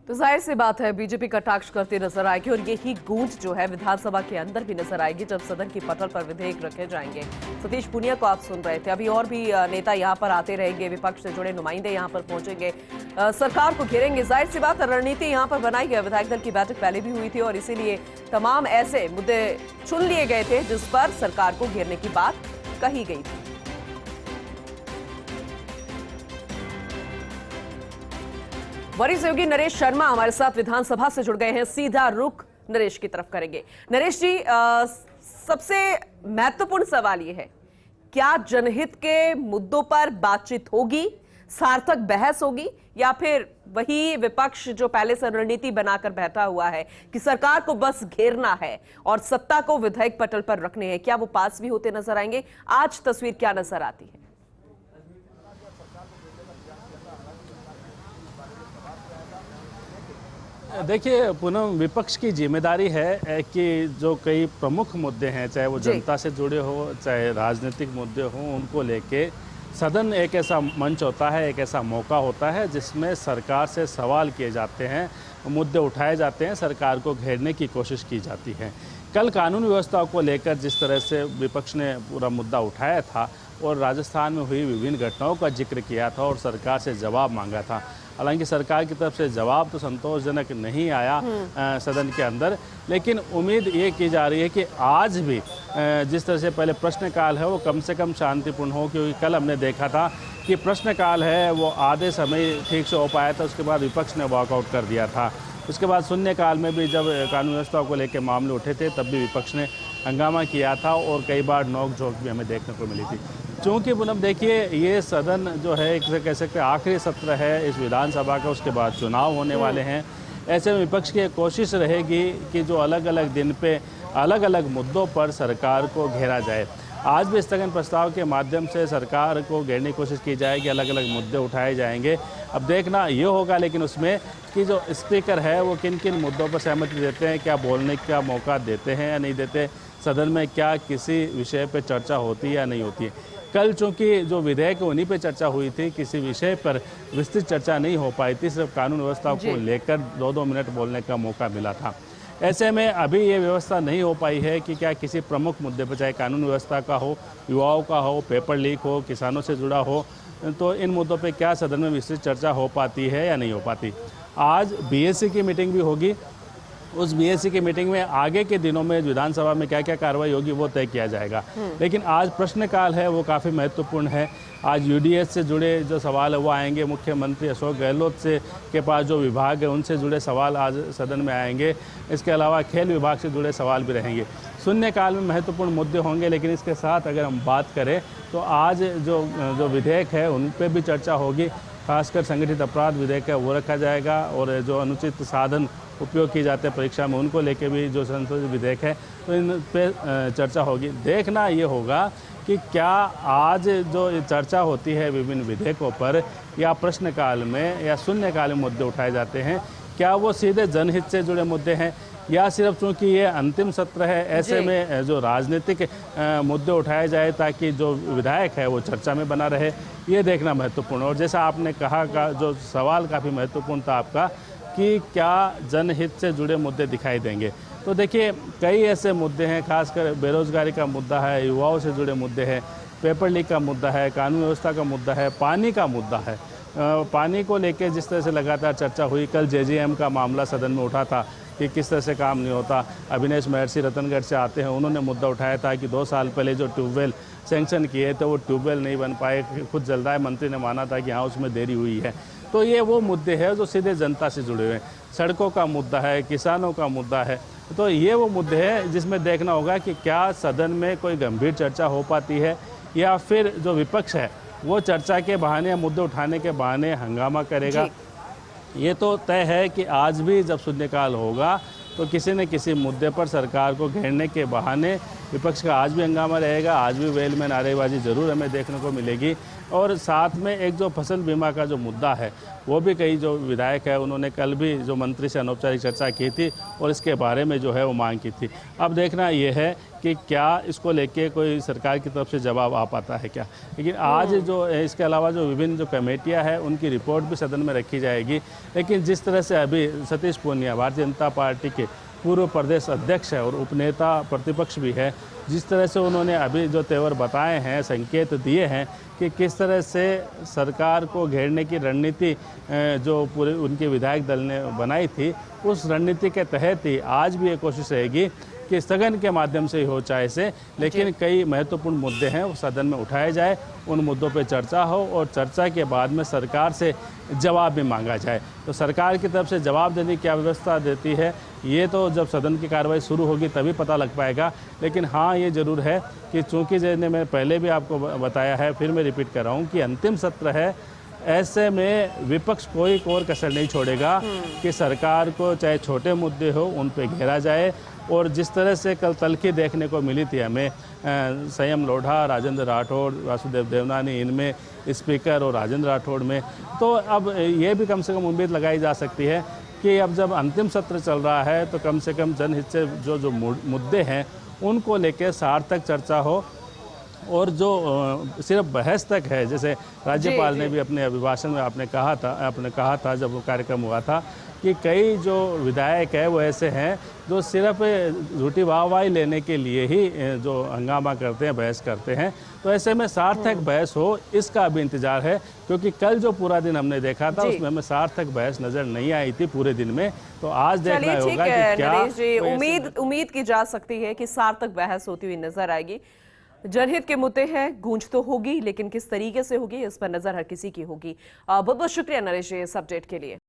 तो जाहिर सी बात है बीजेपी कटाक्ष करती नजर आएगी और यही गूंज जो है विधानसभा के अंदर भी नजर आएगी जब सदन की पटल पर विधेयक रखे जाएंगे। सतीश पुनिया को आप सुन रहे थे, अभी और भी नेता यहां पर आते रहेंगे, विपक्ष से जुड़े नुमाइंदे यहां पर पहुंचेंगे, सरकार को घेरेंगे। जाहिर सी बात है रणनीति यहां पर बनाई गई। विधायक दल की बैठक पहले भी हुई थी और इसीलिए तमाम ऐसे मुद्दे चुन लिए गए थे जिस पर सरकार को घेरने की बात कही गई थी। वरिष्ठ सहयोगी नरेश शर्मा हमारे साथ विधानसभा से जुड़ गए हैं, सीधा रुख नरेश की तरफ करेंगे। नरेश जी, सबसे महत्वपूर्ण सवाल यह है, क्या जनहित के मुद्दों पर बातचीत होगी, सार्थक बहस होगी, या फिर वही विपक्ष जो पहले से रणनीति बनाकर बैठा हुआ है कि सरकार को बस घेरना है और सत्ता को विधायक पटल पर रखने हैं, क्या वो पास भी होते नजर आएंगे? आज तस्वीर क्या नजर आती है? देखिए पूनम, विपक्ष की जिम्मेदारी है कि जो कई प्रमुख मुद्दे हैं, चाहे वो जनता से जुड़े हो चाहे राजनीतिक मुद्दे हों, उनको लेके सदन एक ऐसा मंच होता है, एक ऐसा मौका होता है जिसमें सरकार से सवाल किए जाते हैं, मुद्दे उठाए जाते हैं, सरकार को घेरने की कोशिश की जाती है। कल कानून व्यवस्था को लेकर जिस तरह से विपक्ष ने पूरा मुद्दा उठाया था और राजस्थान में हुई विभिन्न घटनाओं का जिक्र किया था और सरकार से जवाब मांगा था, हालांकि सरकार की तरफ से जवाब तो संतोषजनक नहीं आया सदन के अंदर, लेकिन उम्मीद ये की जा रही है कि आज भी जिस तरह से पहले प्रश्नकाल है वो कम से कम शांतिपूर्ण हो, क्योंकि कल हमने देखा था कि प्रश्नकाल है वो आधे समय ठीक से हो पाया था, उसके बाद विपक्ष ने वॉकआउट कर दिया था। उसके बाद शून्यकाल में भी जब कानून व्यवस्था को लेकर मामले उठे थे तब भी विपक्ष ने हंगामा किया था और कई बार नोक-झोंक भी हमें देखने को मिली थी। चूँकि पूनम देखिए, ये सदन जो है एक से कह सकते हैं आखिरी सत्र है इस विधानसभा का, उसके बाद चुनाव होने वाले हैं। ऐसे में विपक्ष की कोशिश रहेगी कि जो अलग अलग दिन पे अलग अलग मुद्दों पर सरकार को घेरा जाए। आज भी स्थगन प्रस्ताव के माध्यम से सरकार को घेरने की कोशिश की जाएगी, अलग अलग मुद्दे उठाए जाएंगे। अब देखना ये होगा लेकिन उसमें कि जो स्पीकर है वो किन किन मुद्दों पर सहमति देते हैं, क्या बोलने का मौका देते हैं या नहीं देते, सदन में क्या किसी विषय पर चर्चा होती है या नहीं होती है। कल चूँकि जो विधेयक उन्हीं पे चर्चा हुई थी, किसी विषय पर विस्तृत चर्चा नहीं हो पाई थी, सिर्फ कानून व्यवस्था को लेकर 2-2 मिनट बोलने का मौका मिला था। ऐसे में अभी ये व्यवस्था नहीं हो पाई है कि क्या किसी प्रमुख मुद्दे पर, चाहे कानून व्यवस्था का हो, युवाओं का हो, पेपर लीक हो, किसानों से जुड़ा हो, तो इन मुद्दों पे क्या सदन में विस्तृत चर्चा हो पाती है या नहीं हो पाती। आज बीएससी की मीटिंग भी होगी, उस बीएससी की मीटिंग में आगे के दिनों में विधानसभा में क्या क्या कार्रवाई होगी वो तय किया जाएगा। लेकिन आज प्रश्नकाल है वो काफ़ी महत्वपूर्ण है। आज यूडीएस से जुड़े जो सवाल है वो आएंगे, मुख्यमंत्री अशोक गहलोत से के पास जो विभाग है उनसे जुड़े सवाल आज सदन में आएंगे। इसके अलावा खेल विभाग से जुड़े सवाल भी रहेंगे। शून्यकाल में महत्वपूर्ण मुद्दे होंगे, लेकिन इसके साथ अगर हम बात करें तो आज जो विधेयक है उन पर भी चर्चा होगी। खासकर संगठित अपराध विधेयक है वो रखा जाएगा और जो अनुचित साधन उपयोग किए जाते हैं परीक्षा में उनको लेके भी जो संशोधित विधेयक है तो इन पे चर्चा होगी। देखना ये होगा कि क्या आज जो चर्चा होती है विभिन्न विधेयकों पर या प्रश्नकाल में या शून्यकाल में मुद्दे उठाए जाते हैं, क्या वो सीधे जनहित से जुड़े मुद्दे हैं या सिर्फ चूँकि ये अंतिम सत्र है ऐसे में जो राजनीतिक मुद्दे उठाए जाए ताकि जो विधायक है वो चर्चा में बना रहे, ये देखना महत्वपूर्ण। और जैसा आपने कहा का जो सवाल काफ़ी महत्वपूर्ण था आपका कि क्या जनहित से जुड़े मुद्दे दिखाई देंगे, तो देखिए कई ऐसे मुद्दे हैं, खासकर बेरोजगारी का मुद्दा है, युवाओं से जुड़े मुद्दे हैं, पेपर लीक का मुद्दा है, कानून व्यवस्था का मुद्दा है, पानी का मुद्दा है। पानी को लेकर जिस तरह से लगातार चर्चा हुई, कल जेजेएम का मामला सदन में उठा था कि किस तरह से काम नहीं होता। अभिनेश महर्षि रतनगढ़ से आते हैं, उन्होंने मुद्दा उठाया था कि 2 साल पहले जो ट्यूबवेल सैंक्शन किए थे वो ट्यूबवेल नहीं बन पाए, खुद जलदाय मंत्री ने माना था कि हाँ उसमें देरी हुई है। तो ये वो मुद्दे हैं जो सीधे जनता से जुड़े हुए हैं। सड़कों का मुद्दा है, किसानों का मुद्दा है, तो ये वो मुद्दे हैं जिसमें देखना होगा कि क्या सदन में कोई गंभीर चर्चा हो पाती है या फिर जो विपक्ष है वो चर्चा के बहाने या मुद्दे उठाने के बहाने हंगामा करेगा। ये तो तय है कि आज भी जब शून्यकाल होगा तो किसी न किसी मुद्दे पर सरकार को घेरने के बहाने विपक्ष का आज भी हंगामा रहेगा, आज भी वेल में नारेबाजी जरूर हमें देखने को मिलेगी। और साथ में एक जो फसल बीमा का जो मुद्दा है वो भी कई जो विधायक है उन्होंने कल भी जो मंत्री से अनौपचारिक चर्चा की थी और इसके बारे में जो है वो मांग की थी। अब देखना ये है कि क्या इसको लेके कोई सरकार की तरफ से जवाब आ पाता है क्या। लेकिन आज जो इसके अलावा जो विभिन्न जो कमेटियां हैं उनकी रिपोर्ट भी सदन में रखी जाएगी। लेकिन जिस तरह से अभी सतीश पूनिया भारतीय जनता पार्टी के पूर्व प्रदेश अध्यक्ष है और उपनेता प्रतिपक्ष भी है, जिस तरह से उन्होंने अभी जो तेवर बताए हैं, संकेत दिए हैं कि किस तरह से सरकार को घेरने की रणनीति जो पूरे उनके विधायक दल ने बनाई थी, उस रणनीति के तहत ही आज भी ये कोशिश रहेगी कि स्थगन के माध्यम से ही हो चाहे से, लेकिन कई महत्वपूर्ण मुद्दे हैं वो सदन में उठाए जाए, उन मुद्दों पे चर्चा हो और चर्चा के बाद में सरकार से जवाब भी मांगा जाए। तो सरकार की तरफ से जवाब देने की क्या व्यवस्था देती है ये तो जब सदन की कार्रवाई शुरू होगी तभी पता लग पाएगा। लेकिन हाँ, ये ज़रूर है कि चूँकि जैसे मैं पहले भी आपको बताया है, फिर मैं रिपीट कर रहा हूँ कि अंतिम सत्र है, ऐसे में विपक्ष कोई कोर कसर नहीं छोड़ेगा कि सरकार को चाहे छोटे मुद्दे हो उन पे घेरा जाए। और जिस तरह से कल तलखी देखने को मिली थी हमें संयम लोढ़ा, राजेंद्र राठौड़, वासुदेव देवनानी, इनमें स्पीकर और राजेंद्र राठौड़ में, तो अब ये भी कम से कम उम्मीद लगाई जा सकती है कि अब जब अंतिम सत्र चल रहा है तो कम से कम जनहित से जो मुद्दे हैं उनको लेकर सार्थक चर्चा हो। और जो सिर्फ बहस तक है, जैसे राज्यपाल ने भी अपने अभिभाषण में आपने कहा था जब वो कार्यक्रम हुआ था कि कई जो विधायक है वो ऐसे हैं जो सिर्फ झूठी वाहवाही लेने के लिए ही जो हंगामा करते हैं, बहस करते हैं। तो ऐसे में सार्थक बहस हो, इसका भी इंतजार है, क्योंकि कल जो पूरा दिन हमने देखा था उसमें हमें सार्थक बहस नजर नहीं आई थी पूरे दिन में। तो आज देखना होगा कि क्या उम्मीद की जा सकती है कि सार्थक बहस होती हुई नजर आएगी। जनहित के मुद्दे हैं, गूंज तो होगी, लेकिन किस तरीके से होगी इस पर नजर हर किसी की होगी। बहुत बहुत शुक्रिया नरेश जी इस अपडेट के लिए।